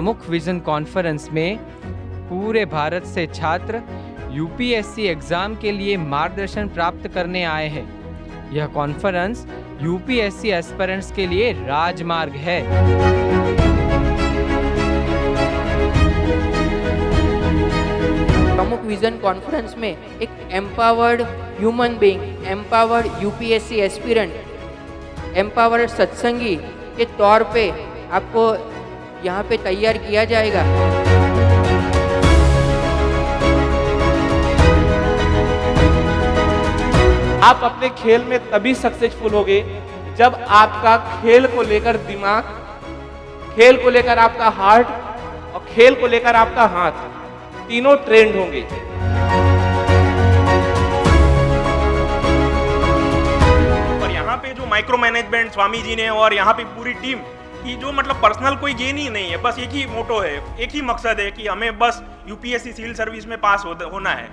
प्रमुख vision conference में पूरे भारत से छात्र यूपीएससी एग्जाम के लिए मार्गदर्शन प्राप्त करने आए हैं। यह कॉन्फ्रेंस यूपीएससी एस्पिरेंट्स के लिए राजमार्ग है। प्रमुख विजन कॉन्फ्रेंस में एक empowered human being, empowered UPSC aspirant, empowered satsangi के तौर पे आपको यहाँ पे तैयार किया जाएगा। आप अपने खेल में तभी सक्सेसफुल होगे जब आपका खेल को लेकर दिमाग, खेल को लेकर आपका हार्ट और खेल को लेकर आपका हाथ तीनों ट्रेंड होंगे। और यहाँ पे जो माइक्रो मैनेजमेंट स्वामी जी ने और यहाँ पे पूरी टीम की जो मतलब पर्सनल कोई गेन ही नहीं है, बस एक ही मोटो है, एक ही मकसद है कि हमें बस यूपीएससी सिविल सर्विस में पास होना है।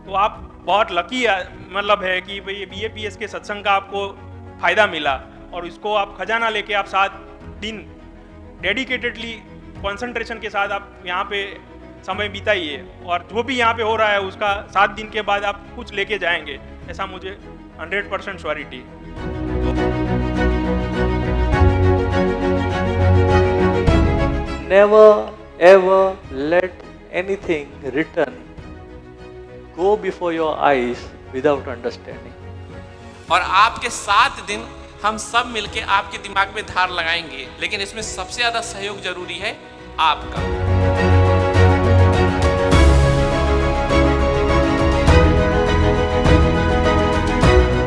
तो आप बहुत लकी मतलब है कि भाई बीएपीएस के सत्संग का आपको फायदा मिला और इसको आप खजाना लेके आप 7 दिन डेडिकेटेडली कंसंट्रेशन के साथ आप यहाँ पे समय बिताइए और जो भी यहाँ पे हो रहा है उसका 7 दिन के बाद आप कुछ लेके जाएंगे, ऐसा मुझे 100% surety. Never ever let anything written go before your eyes without understanding. और आपके 7 दिन हम सब मिलके आपके दिमाग में धार लगाएंगे, लेकिन इसमें सबसे ज्यादा सहयोग जरूरी है आपका।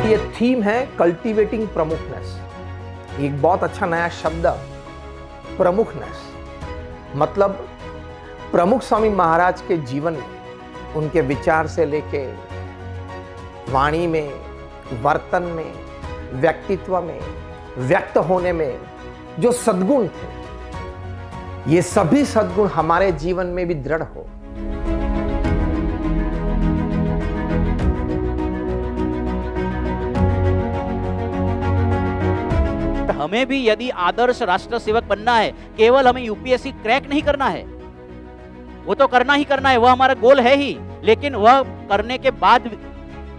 ये थीम है कल्टीवेटिंग प्रमुखनेस। एक बहुत अच्छा नया शब्द प्रमुखनेस, मतलब प्रमुख स्वामी महाराज के जीवन में उनके विचार से लेके वाणी में, वर्तन में, व्यक्तित्व में, व्यक्त होने में जो सद्गुण थे, ये सभी सद्गुण हमारे जीवन में भी दृढ़ हो। हमें भी यदि आदर्श राष्ट्र सेवक बनना है, केवल हमें यूपीएससी क्रैक नहीं करना है, वो तो करना ही करना है, वह हमारा गोल है ही, लेकिन वह करने के बाद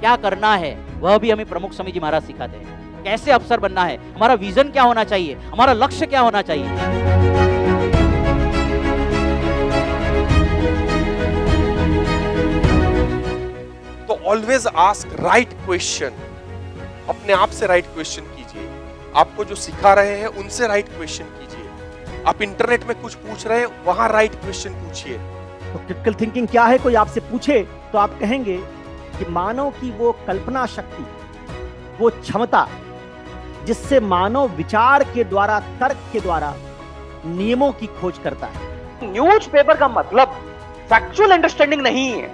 क्या करना है वह भी हमें प्रमुख स्वामी जी महाराज सिखाते हैं। कैसे अफसर बनना है, हमारा विजन क्या होना चाहिए, हमारा लक्ष्य क्या होना चाहिए। तो ऑलवेज आस्क राइट क्वेश्चन, अपने आप से राइट क्वेश्चन कीजिए। आपको जो सिखा रहे हैं उनसे राइट क्वेश्चन कीजिए। आप इंटरनेट में कुछ पूछ रहे हैं, वहां राइट क्वेश्चन पूछिए। तो क्रिटिकल थिंकिंग क्या है, कोई आपसे पूछे तो आप कहेंगे कि मानव की वो कल्पना शक्ति, वो क्षमता जिससे मानव विचार के द्वारा, तर्क के द्वारा नियमों की खोज करता है। न्यूज़पेपर का मतलब फैक्चुअल अंडरस्टैंडिंग नहीं है।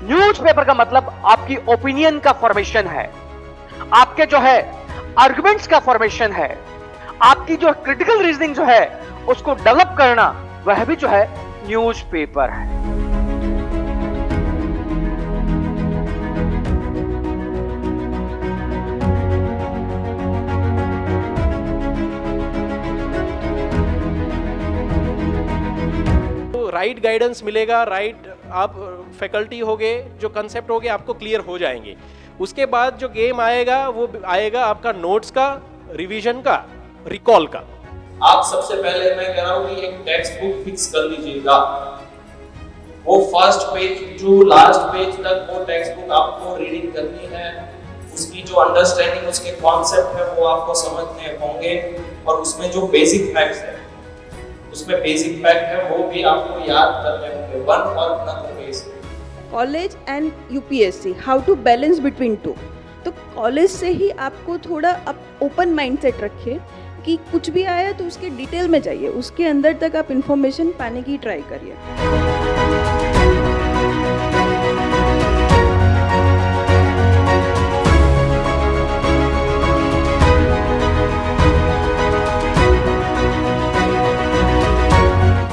न्यूज़पेपर का मतलब आपकी ओपिनियन का फॉर्मेशन है, आपके जो है आर्गुमेंट्स का फॉर्मेशन है, आपकी जो क्रिटिकल रीजनिंग जो है उसको डेवलप करना, वह भी जो है न्यूज़पेपर है। राइट गाइडेंस मिलेगा, राइट आप फैकल्टी होगे, जो कंसेप्ट होगे आपको क्लियर हो जाएंगे। उसके बाद जो गेम आएगा वो आएगा आपका नोट्स का, रिवीजन का, रिकॉल का। आप सबसे पहले मैं कह रहा हूँ कि एक टेक्स्ट बुक फिक्स कर लीजिएगा। वो first page to last page तक वो टेक्स्ट बुक आपको रीडिंग करनी है। उसकी जो अंडरस्टैंडिंग, उसके कॉन्सेप्ट है वो आपको समझने होंगे और उसमें जो बेसिक फैक्ट्स है, उसमें बेसिक फैक्ट है वो भी आपको याद करने होंगे। वन और nothing base. College and UPSC, how to balance between two. तो कॉलेज से ही आपको थोड़ा ओपन माइंडसेट रखिए कि कुछ भी आया तो उसके डिटेल में जाइए, उसके अंदर तक आप इंफॉर्मेशन पाने की ट्राई करिए।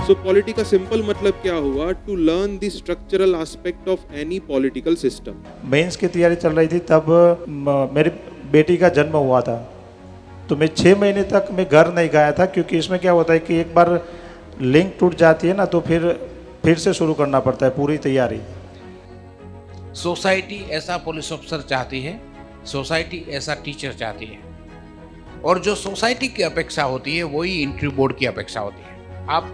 सो पॉलिटी का सिंपल मतलब क्या हुआ? To learn the structural aspect of any political system. Mains की तैयारी चल रही थी, तब मेरी बेटी का जन्म हुआ था, तो मैं 6 महीने तक मैं घर नहीं गया था, क्योंकि इसमें क्या होता है कि एक बार लिंक टूट जाती है ना तो फिर से शुरू करना पड़ता है पूरी तैयारी। सोसाइटी ऐसा पुलिस अफसर चाहती है, सोसाइटी ऐसा टीचर चाहती है, और जो सोसाइटी की अपेक्षा होती है वही इंटरव्यू बोर्ड की अपेक्षा होती है। आप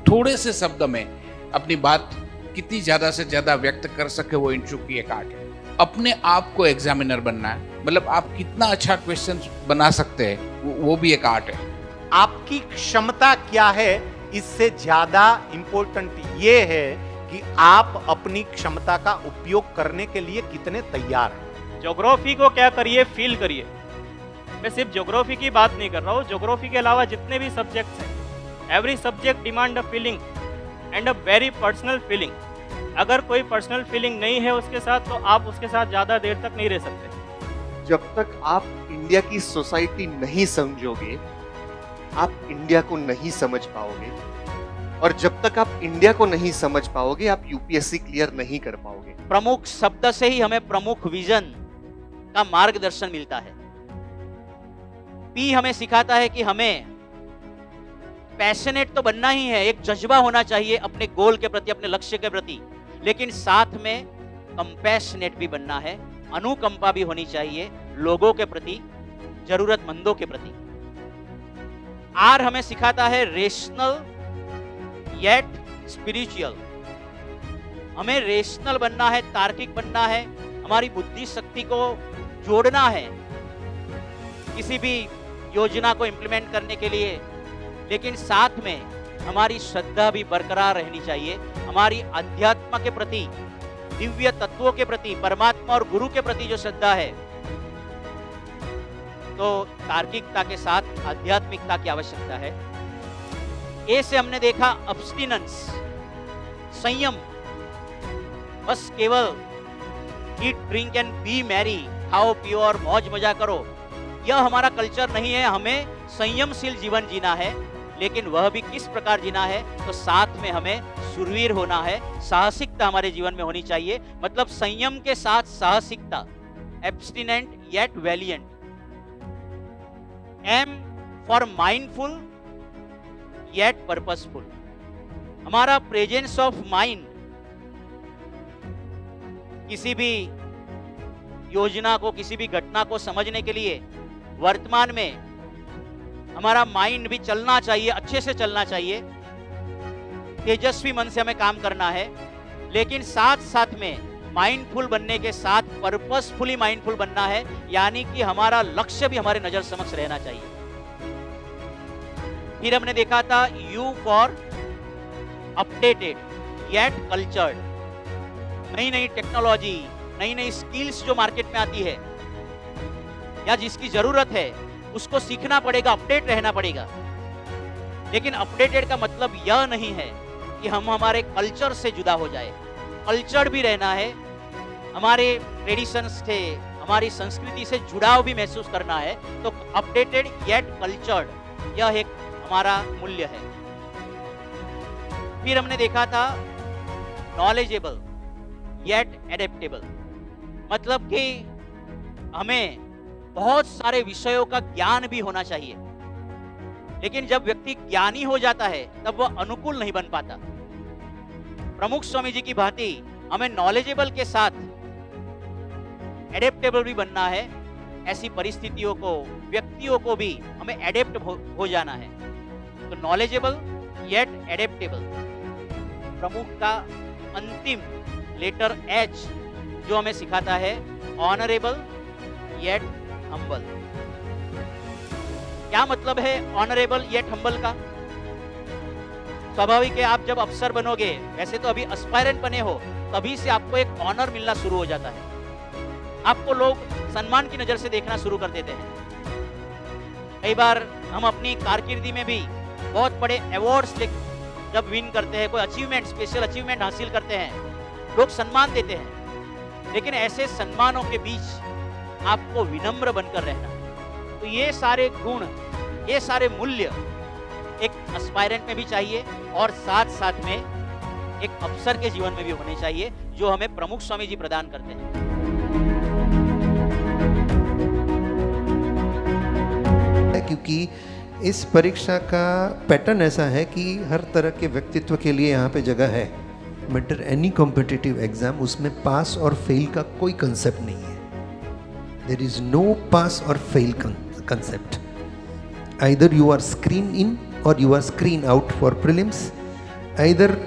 थोड़े से शब्द में अपनी बात कितनी ज़्यादा से ज़्यादा व्यक्त कर सके वो इंटरव्यू की एक आर्ट है। अपने आप को एग्जामिनर बनना है, मतलब आप कितना अच्छा क्वेश्चन बना सकते हैं वो भी एक आर्ट है। आपकी क्षमता क्या है, इससे ज्यादा इंपॉर्टेंट ये है कि आप अपनी क्षमता का उपयोग करने के लिए कितने तैयार हैं। ज्योग्राफी को क्या करिए, फील करिए। मैं सिर्फ ज्योग्राफी की बात नहीं कर रहा हूँ, ज्योग्राफी के अलावा जितने भी सब्जेक्ट्स हैं, every subject demand a feeling and a very personal feeling. अगर कोई पर्सनल फीलिंग नहीं है उसके साथ, तो आप उसके साथ ज़्यादा देर तक नहीं रह सकते। जब तक आप इंडिया की सोसाइटी नहीं समझोगे, आप इंडिया को नहीं समझ पाओगे, और जब तक आप इंडिया को नहीं समझ पाओगे, आप यूपीएससी क्लियर नहीं कर पाओगे। प्रमुख शब्द से ही हमें प्रमुख विजन का मार्गदर्शन मिलता है। पी हमें सिखाता है कि हमें पैशनेट तो बनना ही है, एक जज्बा होना चाहिए अपने गोल के प्रति, अपने लक्ष्य के प्रति, लेकिन साथ में कंपैशनेट भी बनना है, अनुकंपा भी होनी चाहिए लोगों के प्रति, जरूरतमंदों के प्रति। आर हमें सिखाता है रेशनल येट स्पिरिचुअल। हमें रेशनल बनना है, तार्किक बनना है, हमारी बुद्धि शक्ति को जोड़ना है किसी भी योजना को इंप्लीमेंट करने के लिए, लेकिन साथ में हमारी श्रद्धा भी बरकरार रहनी चाहिए। हमारी अध्यात्म के प्रति, दिव्य तत्वों के प्रति, परमात्मा और गुरु के प्रति जो श्रद्धा है, तो तार्किकता के साथ आध्यात्मिकता की आवश्यकता है। ए से हमने देखा अब्स्टिनेंस, संयम। बस केवल eat drink and B Mary, खाओ पियो और मौज मजा करो, यह हमारा कल्चर नहीं है। हमें संयमशील जीवन जीना है, लेकिन वह भी किस प्रकार जीना है, तो साथ में हमें शूरवीर होना है, साहसिकता हमारे जीवन में होनी चाहिए। मतलब संयम के साथ साहसिकता, abstinent yet valiant. Aim for mindful yet purposeful. हमारा प्रेजेंस ऑफ माइंड किसी भी योजना को, किसी भी घटना को समझने के लिए वर्तमान में हमारा माइंड भी चलना चाहिए, अच्छे से चलना चाहिए, तेजस्वी मन से हमें काम करना है, लेकिन साथ साथ में माइंडफुल बनने के साथ पर्पसफुली माइंडफुल बनना है, यानी कि हमारा लक्ष्य भी हमारे नजर समक्ष रहना चाहिए। फिर हमने देखा था you for updated yet cultured. नई नई टेक्नोलॉजी, नई नई स्किल्स जो मार्केट में आती है या जिसकी जरूरत है, उसको सीखना पड़ेगा, अपडेट रहना पड़ेगा। लेकिन अपडेटेड का मतलब यह नहीं है कि हम हमारे कल्चर से जुदा हो जाए। कल्चर भी रहना है, हमारे ट्रेडिशंस से, हमारी संस्कृति से जुड़ाव भी महसूस करना है। तो अपडेटेड येट कल्चर्ड, यह एक हमारा मूल्य है। फिर हमने देखा था नॉलेजेबल येट एडेप्टेबल। मतलब कि हमें बहुत सारे विषयों का ज्ञान भी होना चाहिए, लेकिन जब व्यक्ति ज्ञानी हो जाता है तब वह अनुकूल नहीं बन पाता। प्रमुख स्वामी जी की भांति हमें नॉलेजेबल के साथ एडेप्टेबल भी बनना है। ऐसी परिस्थितियों को, व्यक्तियों को भी हमें एडेप्ट हो जाना है। तो नॉलेजेबल येट एडेप्टेबल। प्रमुख का अंतिम लेटर एच जो हमें सिखाता है ऑनरेबल येट हम्बल। क्या मतलब है ऑनरेबल येट हम्बल का? स्वाभाविक है, आप जब अफसर बनोगे, वैसे तो अभी एस्पायरेंट बने हो, तभी से आपको एक ऑनर मिलना शुरू हो जाता है। आपको लोग सम्मान की नजर से देखना शुरू कर देते हैं। कई बार हम अपनी कारकिर्दी में भी बहुत बड़े अवार्ड्स जब विन करते हैं, कोई अचीवमेंट, स्पेशल अचीवमेंट हासिल करते हैं, लोग सम्मान देते हैं। लेकिन ऐसे सम्मानों के बीच आपको विनम्र बनकर रहना है। तो ये सारे गुण, ये सारे मूल्य एक एस्पायरेंट में भी चाहिए और साथ साथ में एक अफसर के जीवन में भी होने चाहिए, जो हमें प्रमुख स्वामी जी प्रदान करते हैं। क्योंकि इस परीक्षा का पैटर्न ऐसा है कि हर तरह के व्यक्तित्व के लिए यहाँ पे जगह है। बट एनी कॉम्पिटिटिव एग्जाम, उसमें पास और फेल का कोई कंसेप्ट नहीं है। देयर इज नो पास और fail concept. Either you are screen in और you are screen out for prelims, either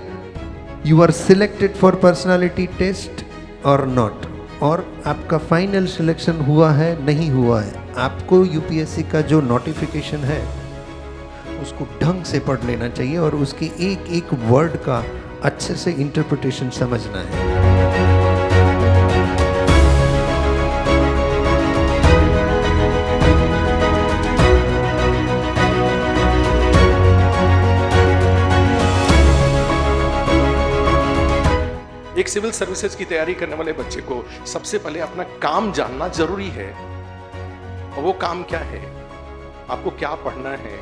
you are selected for personality test और नॉट, और आपका फाइनल सिलेक्शन हुआ है नहीं हुआ है। आपको यूपीएससी का जो नोटिफिकेशन है उसको ढंग से पढ़ लेना चाहिए और उसके एक एक वर्ड का अच्छे से इंटरप्रिटेशन समझना है। एक सिविल सर्विसेज की तैयारी करने वाले बच्चे को सबसे पहले अपना काम जानना जरूरी है। और वो काम क्या है, आपको क्या पढ़ना है,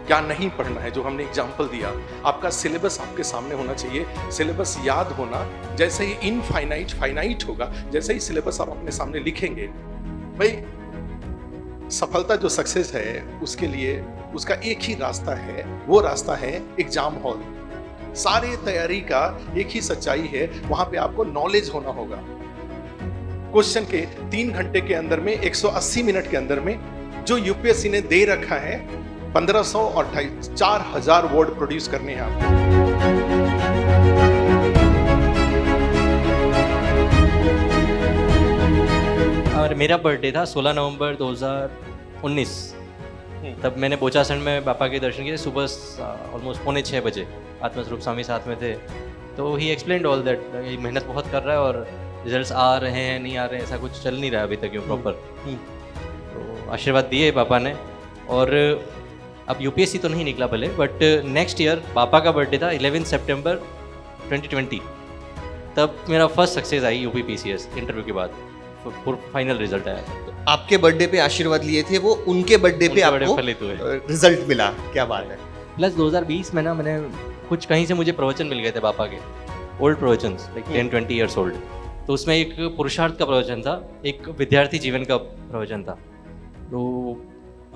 क्या नहीं पढ़ना है। जो हमने एग्जाम्पल दिया, आपका सिलेबस आपके सामने होना चाहिए। सिलेबस याद होना, जैसे ही इनफाइनाइट फाइनाइट होगा, जैसे ही सिलेबस आप अपने सामने लिखेंगे, भाई सफलता जो सक्सेस है उसके लिए उसका एक ही रास्ता है, वो रास्ता है एग्जाम हॉल। सारे तैयारी का एक ही सच्चाई है, वहां पे आपको नॉलेज होना होगा। क्वेश्चन के 3 घंटे के अंदर में 180 मिनट के अंदर में जो यूपीएससी ने दे रखा है 1500 और 4000 वर्ड प्रोड्यूस करने हैं आपको। और मेरा बर्थडे था 16 नवंबर 2019। तब मैंने बोचासन में पापा के दर्शन किए सुबह ऑलमोस्ट 5:45 बजे। आत्मस्वरूप स्वामी साथ में थे, तो ही एक्सप्लेन्ड ऑल दैट ये मेहनत बहुत कर रहा है और रिजल्ट्स आ रहे हैं नहीं आ रहे हैं ऐसा कुछ चल नहीं रहा अभी तक यूँ प्रॉपर। तो आशीर्वाद दिए पापा ने। और अब यूपीएससी तो नहीं निकला भले, बट नेक्स्ट ईयर पापा का बर्थडे था 11 सितंबर 2020। तब मेरा first success I UP PCS interview के बाद, फाइनल रिजल्ट आया। आपके बर्थडे पे आशीर्वाद लिए थे, वो उनके बर्थडे पे आपको रिजल्ट मिला। क्या बात है। प्लस 2020 में ना मैंने कुछ कहीं से मुझे प्रवचन मिल गए थे पापा के, ओल्ड प्रवचन्स लाइक 10-20 ईयर्स ओल्ड। तो उसमें एक पुरुषार्थ का प्रवचन था, एक विद्यार्थी जीवन का प्रवचन था। तो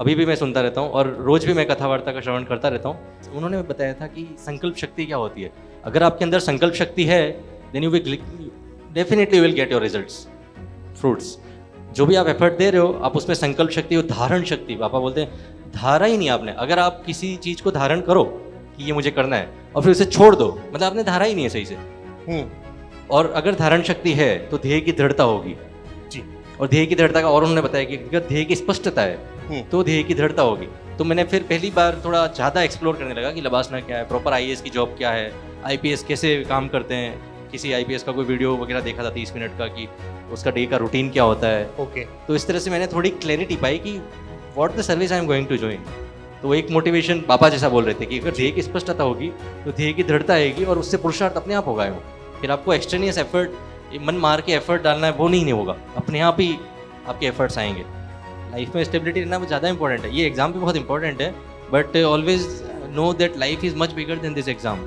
अभी भी मैं सुनता रहता हूँ और रोज़ भी मैं कथा वार्ता का श्रवण करता रहता हूँ। उन्होंने बताया था कि संकल्प शक्ति क्या होती है। अगर आपके अंदर संकल्प शक्ति है, then you will definitely will get your results, fruits. जो भी आप एफर्ट दे रहे हो, आप उसमें संकल्प शक्ति और धारण शक्ति, पापा बोलते हैं धारा ही नहीं आपने। अगर आप किसी चीज़ को धारण करो कि ये मुझे करना है और फिर उसे छोड़ दो, मतलब आपने धारा ही नहीं है सही से। और अगर धारण शक्ति है तो ध्येय की दृढ़ता होगी जी। और ध्येय की दृढ़ता का और उन्होंने बताया कि अगर ध्येय की स्पष्टता है तो ध्येय की दृढ़ता होगी। तो मैंने फिर पहली बार थोड़ा ज़्यादा एक्सप्लोर करने लगा कि लबासना क्या है, प्रॉपर आईएएस की जॉब क्या है, आईपीएस कैसे काम करते हैं। किसी आईपीएस का कोई वीडियो वगैरह देखा था 30 मिनट का कि उसका डे का रूटीन क्या होता है। ओके। तो इस तरह से मैंने थोड़ी क्लैरिटी पाई कि what the service I am going to join. तो एक मोटिवेशन पापा जैसा बोल रहे थे कि अगर ध्येय की स्पष्टता होगी तो ध्येय की दृढ़ता आएगी और उससे पुरुषार्थ अपने आप होगा। फिर आपको एक्सटेनियस एफर्ट, मन मार के एफर्ट डालना है वो नहीं होगा, अपने आप ही आपके एफर्ट्स आएंगे। लाइफ में स्टेबिलिटी रहना ज़्यादा इंपॉर्टेंट है। ये एग्जाम भी बहुत इंपॉर्टेंट है, but always know that life is much bigger than this exam.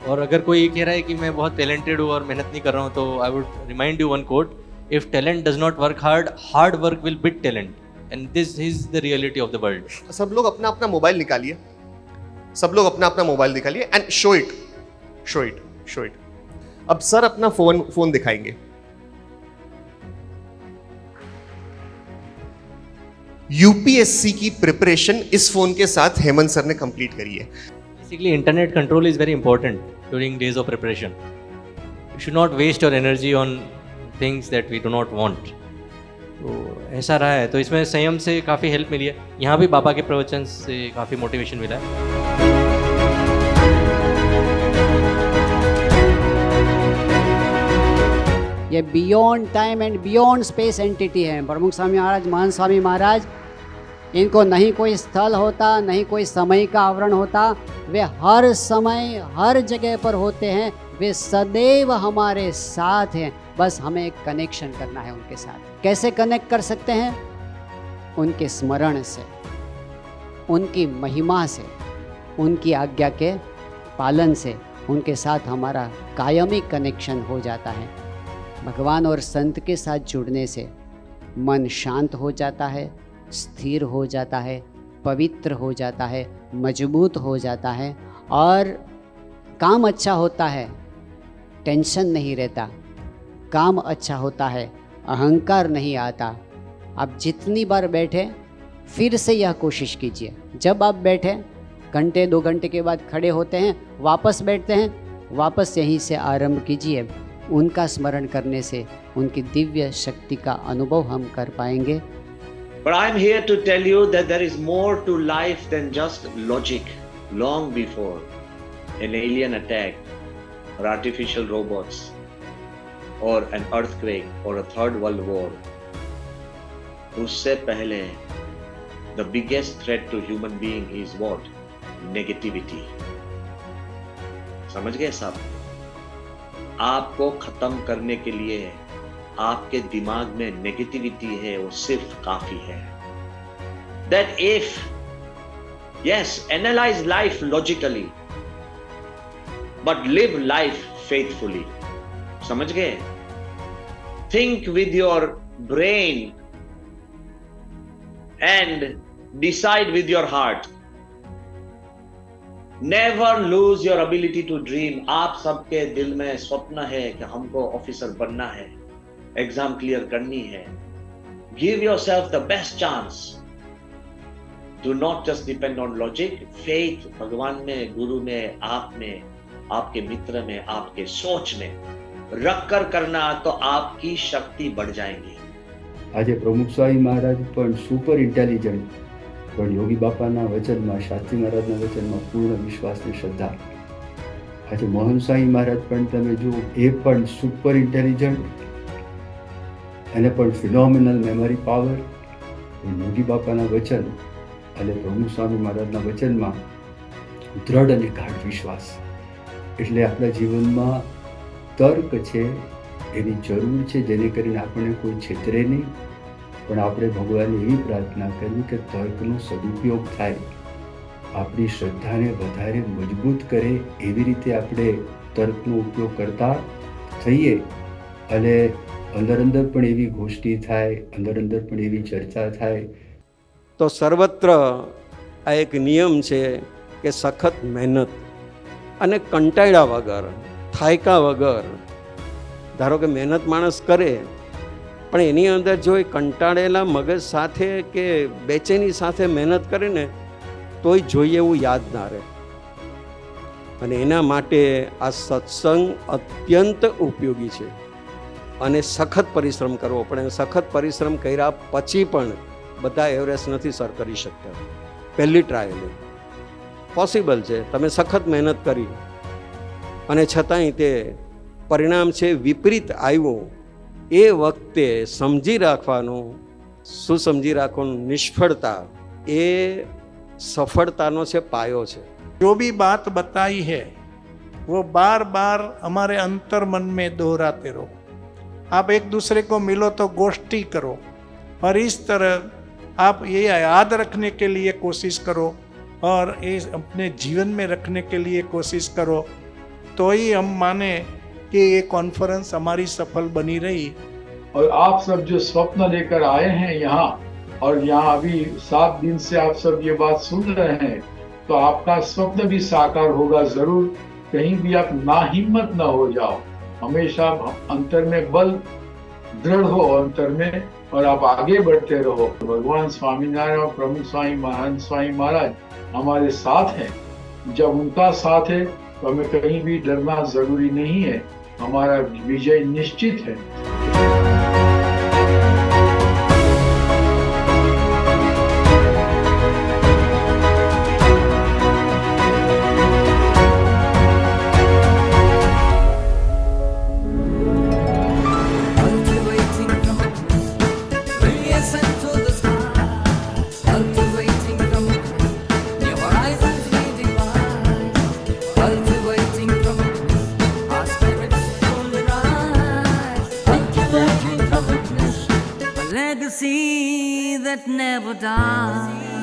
और अगर कोई कह रहा है कि मैं बहुत टैलेंटेड हूँ और मेहनत नहीं कर रहा हूँ, तो I would remind you one quote, if talent does not work hard, hard work will beat talent, and this is the reality of the world. सब लोग अपना अपना मोबाइल निकालिए, सब लोग अपना अपना मोबाइल निकालिए and show it, show it, show it. अब सर अपना फोन दिखाएंगे। यूपीएससी की प्रिपरेशन इस फोन के साथ हेमंत सर ने कंप्लीट करी है। Basically, internet control is very important during days of preparation. You should not waste your energy on things that we do not want. तो ऐसा रहा है, तो इसमें संयम से काफ़ी हेल्प मिली है। यहाँ भी पापा के प्रवचन से काफ़ी मोटिवेशन मिला है। ये beyond time and beyond space entity है। प्रमुख स्वामी महाराज, महंत स्वामी महाराज, इनको नहीं कोई स्थल होता, नहीं कोई समय का आवरण होता। वे हर समय हर जगह पर होते हैं, वे सदैव हमारे साथ हैं। बस हमें एक कनेक्शन करना है उनके साथ। कैसे कनेक्ट कर सकते हैं? उनके स्मरण से, उनकी महिमा से, उनकी आज्ञा के पालन से उनके साथ हमारा कायमी कनेक्शन हो जाता है। भगवान और संत के साथ जुड़ने से मन शांत हो जाता है, स्थिर हो जाता है, पवित्र हो जाता है, मजबूत हो जाता है और काम अच्छा होता है, टेंशन नहीं रहता, काम अच्छा होता है, अहंकार नहीं आता। आप जितनी बार बैठे फिर से यह कोशिश कीजिए, जब आप बैठे घंटे 2 घंटे के बाद खड़े होते हैं, वापस बैठते हैं, वापस यहीं से आरंभ कीजिए। उनका स्मरण करने से उनकी दिव्य शक्ति का अनुभव हम कर पाएंगे। But I am here to tell you that there is more to life than just logic. Long before an alien attack or artificial robots or an earthquake or a third world war, उससे पहले the biggest threat to human being is what? Negativity. समझ गए साहब? आपको खत्म करने के लिए आपके दिमाग में नेगेटिविटी है, वो सिर्फ काफी है। That if, yes, analyze life logically, but live life faithfully. समझ गए? Think with your brain and decide with your heart. Never lose your ability to dream. आप सबके दिल में स्वप्न है कि हमको ऑफिसर बनना है, एग्जाम क्लियर करनी है। Give yourself the best chance. Do not just depend on logic. Faith भगवान में, गुरु में, आप में, आपके मित्र में, आपके सोच में रख कर करना तो आपकी शक्ति बढ़ जाएगी। આજે પ્રમુખ સ્વામી મહારાજ પણ સુપર ઇન્ટેલિજન્ટ, પણ યોગી બાપાના વચનમાં, શાસ્ત્રી મહારાજના વચનમાં પૂર્ણ વિશ્વાસ અને શ્રદ્ધા। આજે મોહન સ્વામી મહારાજ પણ તમે જુઓ, એ પણ સુપર ઇન્ટેલિજન્ટ, એને પણ ફિનોમિનલ મેમરી પાવર, યોગી બાપાના વચન અને પ્રમુખ સ્વામી મહારાજના વચનમાં દૃઢ અને ગાઢ વિશ્વાસ। એટલે આપણા જીવનમાં તર્ક છે એની જરૂર છે, જેને કરીને આપણને કોઈ છેતરે નહીં, પણ આપણે ભગવાનને એવી પ્રાર્થના કરવી કે તર્કનો સદુપયોગ થાય, આપણી શ્રદ્ધાને વધારે મજબૂત કરે, એવી રીતે આપણે તર્કનો ઉપયોગ કરતા થઈએ અને અંદર અંદર પણ એવી ગોષ્ઠી થાય, અંદર અંદર પણ એવી ચર્ચા થાય। તો સર્વત્ર આ એક નિયમ છે કે સખત મહેનત અને કંટાળ્યા વગર, થાયકા વગર, ધારો કે મહેનત માણસ કરે પણ એની અંદર જો એ કંટાળેલા મગજ સાથે કે બેચેની સાથે મહેનત કરે ને તોય જોઈએ એવું યાદ ના રહે। અને એના માટે આ સત્સંગ અત્યંત ઉપયોગી છે અને સખત પરિશ્રમ કરવો પડે। સખત પરિશ્રમ કર્યા પછી પણ બધા એવરેસ્ટ નથી સર કરી શકતા। પહેલી ટ્રાયલે પોસિબલ છે, તમે સખત મહેનત કરી અને છતાંય તે પરિણામ છે વિપરીત આવ્યું, એ વખતે સમજી રાખવાનું, શું સમજી રાખવાનું, નિષ્ફળતા એ સફળતાનો છે પાયો છે। जो भी बात बताई है वो बार बार हमारे अंतर मन में दोहराते रहो। आप एक दूसरे को मिलो तो गोष्ठी करो और इस तरह आप ये याद रखने के लिए कोशिश करो और ये अपने जीवन में रखने के लिए कोशिश करो, तो ही हम माने कि ये कॉन्फ्रेंस हमारी सफल बनी रही। और आप सब जो स्वप्न लेकर आए हैं यहाँ, और यहाँ अभी 7 दिन से आप सब ये बात सुन रहे हैं, तो आपका स्वप्न भी साकार होगा जरूर। कहीं भी आप नाहिम्मत न हो जाओ, हमेशा अंतर में बल दृढ़ हो अंतर में, और आप आगे बढ़ते रहो। भगवान स्वामीनारायण और प्रमुख स्वामी महान स्वामी महाराज हमारे साथ हैं। जब उनका साथ है तो हमें कहीं भी डरना जरूरी नहीं है, हमारा विजय निश्चित है। Legacy that never dies.